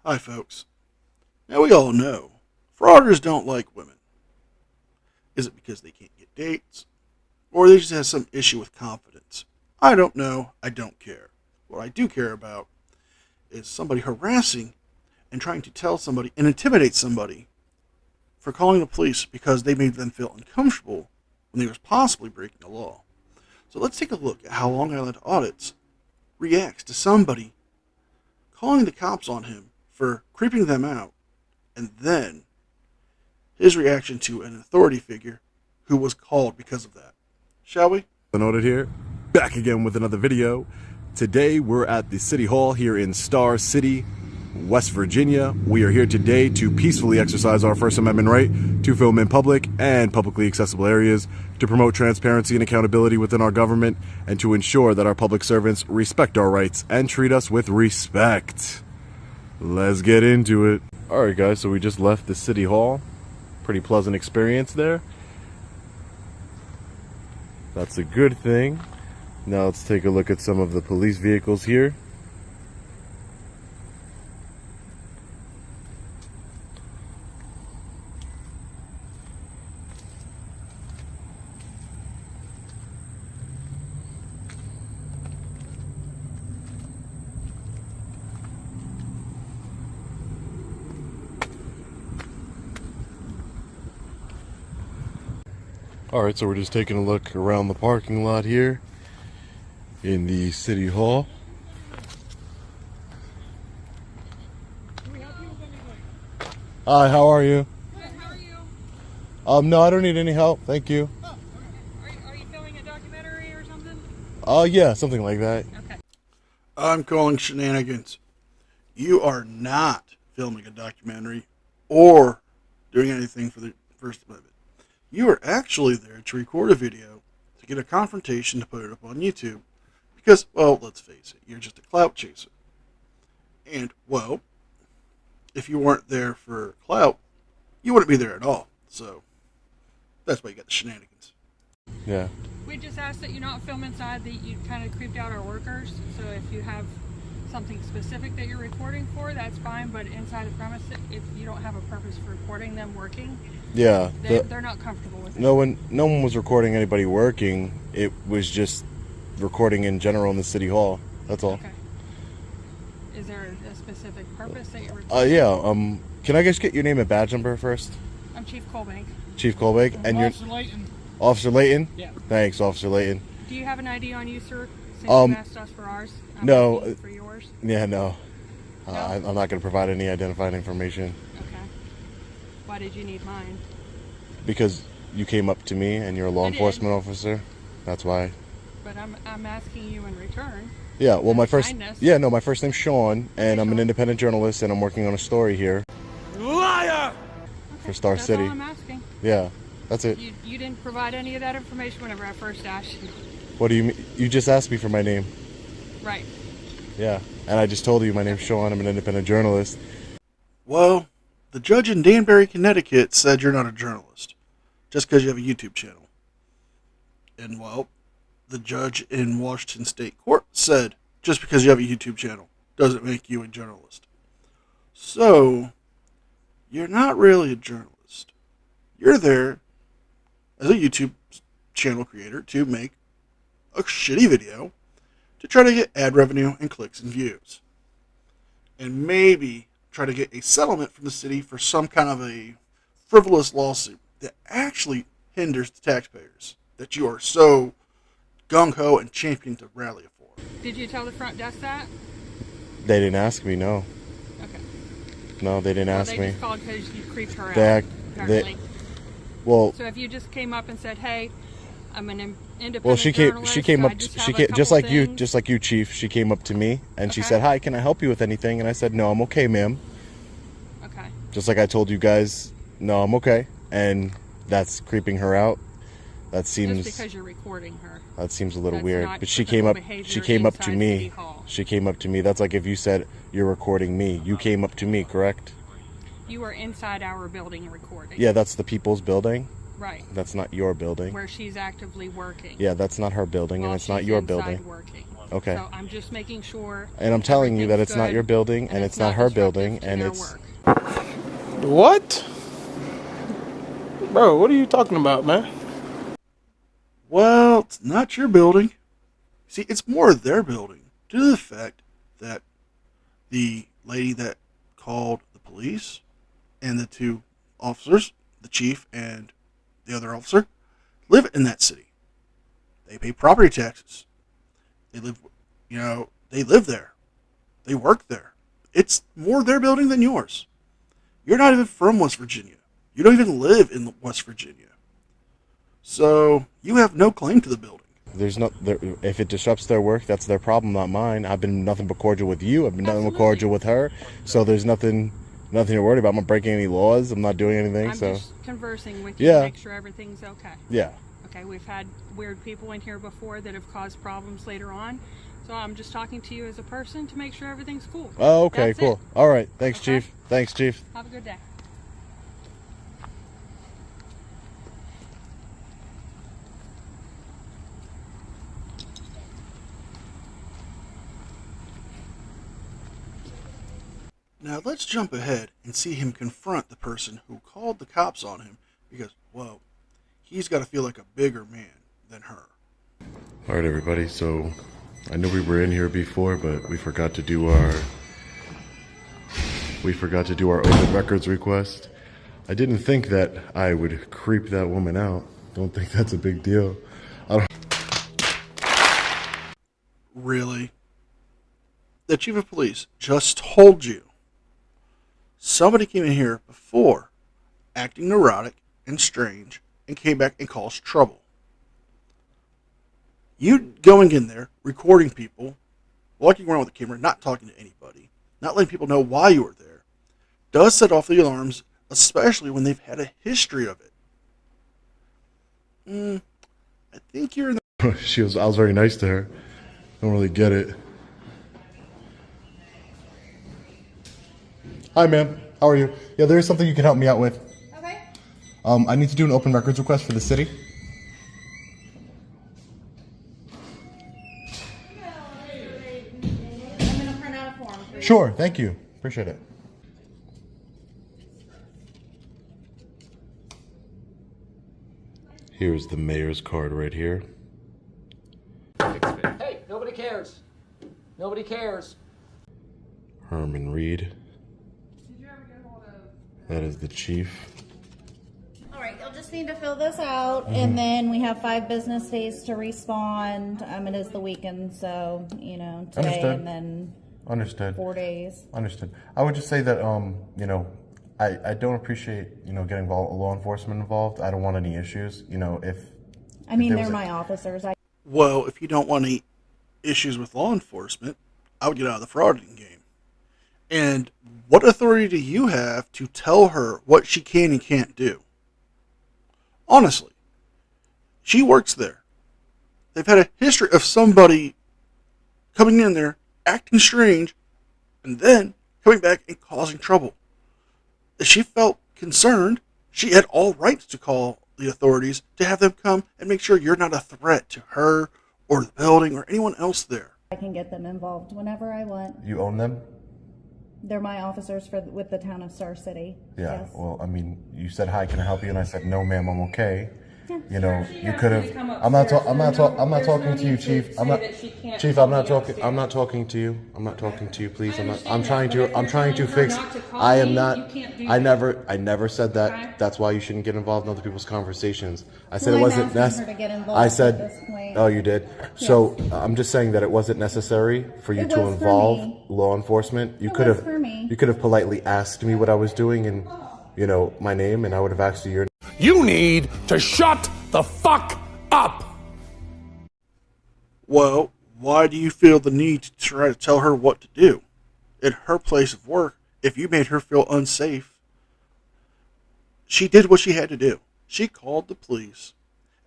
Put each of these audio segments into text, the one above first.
Hi, folks. Now, we all know fraudsters don't like women. Is it because they can't get dates? Or they just have some issue with confidence? I don't know. I don't care. What I do care about is somebody harassing and trying to tell somebody and intimidate somebody for calling the police because they made them feel uncomfortable when they was possibly breaking the law. So let's take a look at how Long Island Audits reacts to somebody calling the cops on him for creeping them out, and then his reaction to an authority figure who was called because of that. Shall we? Audit here, back again with another video. Today we're at the City Hall here in Star City, West Virginia. We are here today to peacefully exercise our First Amendment right to film in public and publicly accessible areas, to promote transparency and accountability within our government, and to ensure that our public servants respect our rights and treat us with respect. Let's get into it. Alright guys, so we just left the City Hall. Pretty pleasant experience there. That's a good thing. Now let's take a look at some of the police vehicles here. Alright, so we're just taking a look around the parking lot here in the City Hall. Can we help you with anything? Hi, how are you? Good, how are you? No, I don't need any help, thank you. Oh, okay. Are you filming a documentary or something? Yeah, something like that. Okay. I'm calling shenanigans. You are not filming a documentary or doing anything for the First Amendment. You are actually there to record a video to get a confrontation to put it up on YouTube. Because, well, let's face it, you're just a clout chaser. And, well, if you weren't there for clout, you wouldn't be there at all. So, that's why you got the shenanigans. Yeah. We just asked that you not film inside, that you kind of creeped out our workers. So if you have something specific that you're recording for, that's fine. But inside the premise, if you don't have a purpose for recording them working, Yeah. they're not comfortable with it. No one was recording anybody working. It was just recording in general in the City Hall. That's all. Okay. Is there a specific purpose that you're recording? Yeah. Can I just get your name and badge number first? I'm Chief Colbank. Chief Colbank. And you're Officer Layton. Officer Layton? Yeah. Thanks, Officer Layton. Do you have an ID on you, sir? Since you asked us for ours. I'm no. asking for yours. Yeah, no. No? I'm not going to provide any identifying information. Okay. Why did you need mine? Because you came up to me and you're a law I did. enforcement officer. That's why. But I'm asking you in return. Yeah, well, my That's first kindness. my first name's Sean, and I'm an Sean. independent journalist, and I'm working on a story here Liar! for Star That's City. all I'm asking. Yeah, that's it. You didn't provide any of that information whenever I first asked you. What do you mean? You just asked me for my name. Right. Yeah, and I just told you my name's Sean. I'm an independent journalist. Well, the judge in Danbury, Connecticut said you're not a journalist just because you have a YouTube channel. And, well, the judge in Washington State Court said just because you have a YouTube channel doesn't make you a journalist. So, you're not really a journalist. You're there as a YouTube channel creator to make a shitty video to try to get ad revenue and clicks and views. And maybe try to get a settlement from the city for some kind of a frivolous lawsuit that actually hinders the taxpayers that you are so gung-ho and champion to rally for. Did you tell the front desk that? They didn't ask me. No, Okay. no, they didn't ask They me. just called because you creeped her They out. act- Apparently. Well, So if you just came up and said, "Hey, I'm an independent well, she came. journalist, She came I up. just She have a came just couple like you. things." Just like you, Chief. She came up to me and she Okay. said, "Hi, can I help you with anything?" And I said, "No, I'm okay, ma'am." Okay. Just like I told you guys, no, I'm okay. And that's creeping her out. That seems Just because you're recording her. that seems a little That's weird. not But she typical came up. behavior She came up to inside me. City Hall. She came up to me. That's like if you said you're recording me. You came up to me, correct? You were inside our building recording. Yeah, that's the people's building. Right. That's not your building. Where she's actively working. Yeah, that's not her building, and while it's not she's your inside building. Working. Okay. So I'm just making sure. And I'm telling you that everything's it's not good your building and it's not her building disruptive to and their it's... work. What? Bro, what are you talking about, man? Well, it's not your building. See, it's more their building due to the fact that the lady that called the police and the two officers, the chief and the other officer, live in that city. They pay property taxes. They live, they live there. They work there. It's more their building than yours. You're not even from West Virginia. You don't even live in West Virginia. So you have no claim to the building. If it disrupts their work, that's their problem, not mine. I've been nothing but cordial with you. I've been nothing but cordial with her. So there's nothing to worry about. I'm not breaking any laws. I'm not doing anything. I'm so just conversing with you to make sure everything's okay. Yeah. Okay, we've had weird people in here before that have caused problems later on. So I'm just talking to you as a person to make sure everything's cool. Oh, okay, That's cool. it. All right. Thanks, Okay. Chief. Thanks, Chief. Have a good day. Now let's jump ahead and see him confront the person who called the cops on him because, well, he's got to feel like a bigger man than her. All right, everybody. So I knew we were in here before, but we forgot to do our open records request. I didn't think that I would creep that woman out. Don't think that's a big deal. Really? The chief of police just told you somebody came in here before acting neurotic and strange and came back and caused trouble. You going in there, recording people, walking around with the camera, not talking to anybody, not letting people know why you were there, does set off the alarms, especially when they've had a history of it. I think you're in the... I was very nice to her. Don't really get it. Hi, ma'am. How are you? Yeah, there is something you can help me out with. Okay. I need to do an open records request for the city. I'm gonna print out a form for you. Sure, thank you. Appreciate it. Here's the mayor's card right here. Hey, nobody cares. Nobody cares. Herman Reed. That is the chief. All right, you'll just need to fill this out, and then we have 5 business days to respond. It is the weekend, so today Understood. and then Understood. 4 days. Understood. I would just say that, I don't appreciate, getting law enforcement involved. I don't want any issues, if... They're my officers. Well, if you don't want any issues with law enforcement, I would get out of the frauding game. And what authority do you have to tell her what she can and can't do? Honestly, she works there. They've had a history of somebody coming in there, acting strange, and then coming back and causing trouble. If she felt concerned, she had all rights to call the authorities to have them come and make sure you're not a threat to her or the building or anyone else there. I can get them involved whenever I want. You own them? They're my officers with the town of Star City. Yeah, Yes. well, you said, hi, can I help you? And I said, no, ma'am, I'm okay. Yeah. You could have. I'm not talking to you, Chief. Chief, I'm not talking to you. I'm not talking to you, please. I'm trying to fix. I am not. I never said that. Okay. That's why you shouldn't get involved in other people's conversations. I said Well, it wasn't I'm asking her to get involved at this point. Oh, you did. So I'm just saying that it wasn't necessary for you It to was for involve me. law enforcement. You It could was have. for me. You could have politely asked me what I was doing and my name, and I would have asked you your. You need to shut the fuck up! Well, why do you feel the need to try to tell her what to do? At her place of work, if you made her feel unsafe, she did what she had to do. She called the police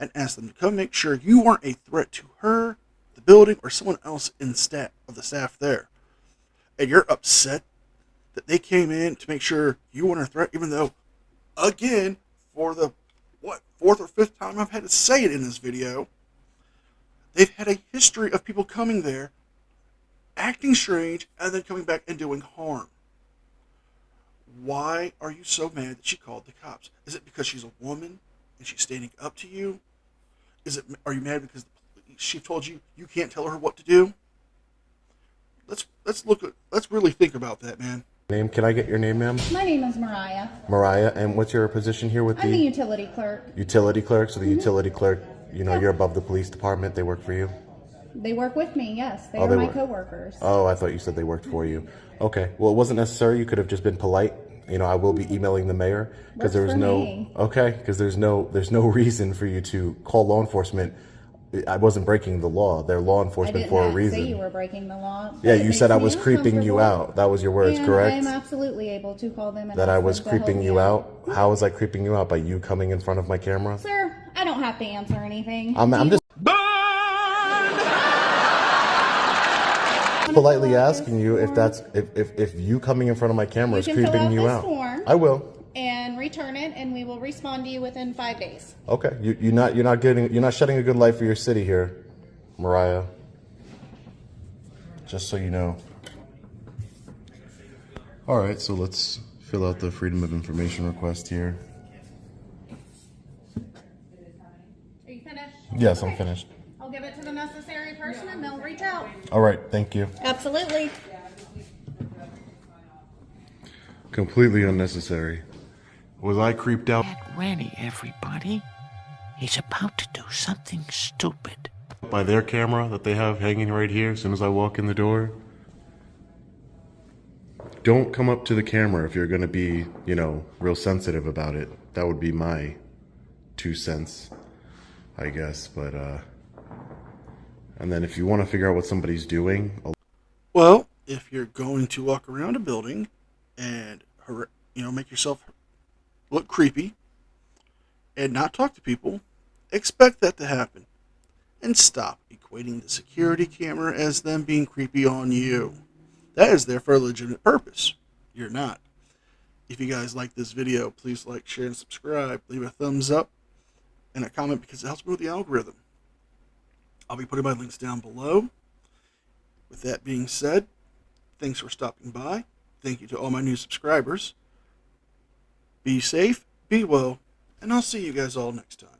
and asked them to come make sure you weren't a threat to her, the building, or someone else in the staff there. And you're upset that they came in to make sure you weren't a threat, even though, again, for the 4th or 5th time I've had to say it in this video, They've had a history of people coming there, acting strange, and then coming back and doing harm. Why are you so mad that she called the cops? Is it because she's a woman and she's standing up to you? Are you mad because she told you you can't tell her what to do? Let's really think about that, man. Name? Can I get your name, ma'am? My name is Mariah. Mariah, and what's your position here with I'm the the utility clerk. utility clerk? So the utility clerk, you know, you're above the police department. They work for you. They work with me, yes. They Oh, are they my work. coworkers. Oh, I thought you said they worked for you. Okay. Well, it wasn't necessary. You could have just been polite. You know, I will be emailing the mayor because there was Works for no. me. Okay, because there's no reason for you to call law enforcement. I wasn't breaking the law. They're law I enforcement did for a not reason. say you were breaking the law. Yeah, but it you said makes I me was creeping you uncomfortable. out. That was your words, And correct? I am absolutely able to call them and That ask I them was to help creeping me you out. How was I creeping you out? By you coming in front of my camera? Sir, I don't have to answer anything. I'm Do you just wanna politely fill out asking this you if form? that's if you coming in front of my camera You is can fill creeping out you this out. form. I will. And return it, and we will respond to you within 5 days. Okay, you're not shedding a good light for your city here, Mariah. Just so you know. All right, so let's fill out the Freedom of Information request here. Are you finished? Yes, I'm finished. I'll give it to the necessary person, and they'll reach out. All right, thank you. Absolutely. Completely unnecessary. Was I creeped out Get ready, everybody. He's about to do something stupid. by their camera that they have hanging right here as soon as I walk in the door? Don't come up to the camera if you're going to be, you know, real sensitive about it. That would be my 2 cents, I guess. But, and then if you want to figure out what somebody's doing, Well, if you're going to walk around a building and make yourself look creepy and not talk to people, expect that to happen. And stop equating the security camera as them being creepy on you. That is there for a legitimate purpose. You're not. If you guys like this video, please like, share, and subscribe. Leave a thumbs up and a comment because it helps me with the algorithm. I'll be putting my links down below. With that being said, thanks for stopping by. Thank you to all my new subscribers. Be safe, be well, and I'll see you guys all next time.